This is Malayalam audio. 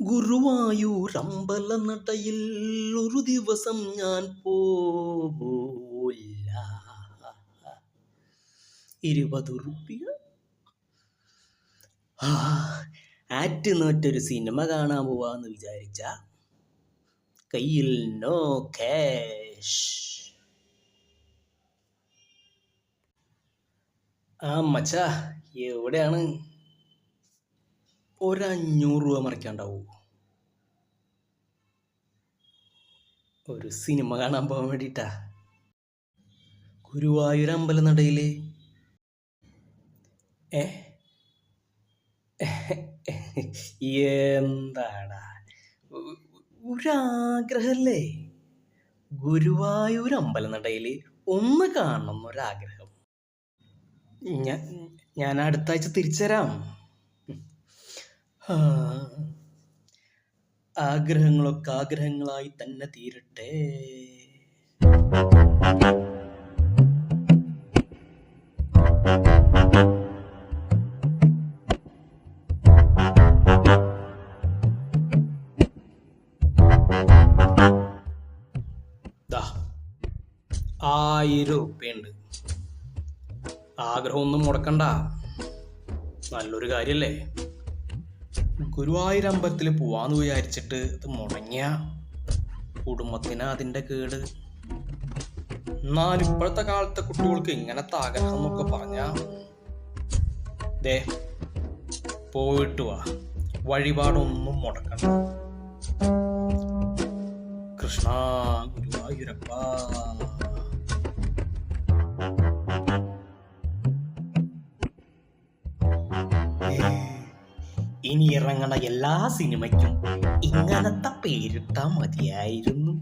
ഗുരുവായൂർ അമ്പലനടയിൽ ഒരു ദിവസം ഞാൻ പോയില്ല. 20 റുപ്യ. ആറ്റുനോറ്റൊരു സിനിമ കാണാൻ പോവാന്ന് വിചാരിച്ച കയ്യിൽ നോ ക്യാഷ്. മച്ചാ, എവിടെയാണ്? 500 രൂപ മറിക്കാണ്ടാവൂ? ഒരു സിനിമ കാണാൻ പോകാൻ വേണ്ടിട്ടാ. ഗുരുവായൂർ അമ്പലനടയില്. എന്താടാ, ഒരാഗ്രഹല്ലേ? ഗുരുവായൂർ അമ്പലനടയില് ഒന്ന് കാണണം എന്നൊരാഗ്രഹം. ഞാൻ അടുത്ത ആഴ്ച തിരിച്ചുതരാം. ആഗ്രഹങ്ങളൊക്കെ ആഗ്രഹങ്ങളായി തന്നെ തീരട്ടെ. ദാ 1000 റുപ്യുണ്ട്. ആഗ്രഹമൊന്നും മുടക്കണ്ട, നല്ലൊരു കാര്യല്ലേ. ഗുരുവായൂർ അമ്പലത്തിൽ പോവാന്ന് വിചാരിച്ചിട്ട് ഇത് മുടങ്ങിയ കുടുംബത്തിന് അതിൻ്റെ കേട്. എന്നാലും ഇപ്പോഴത്തെ കാലത്തെ കുട്ടികൾക്ക് ഇങ്ങനത്തെ ആഗ്രഹം എന്നൊക്കെ പറഞ്ഞാ ദേ പോയിട്ട് വാ, വഴിപാടൊന്നും മുടക്കണ്ട. കൃഷ്ണ ഗുരുവായൂരപ്പ. ഇനി ഇറങ്ങണ എല്ലാ സിനിമയ്ക്കും ഇങ്ങനത്തെ പേരിട്ടാ മതിയായിരുന്നു.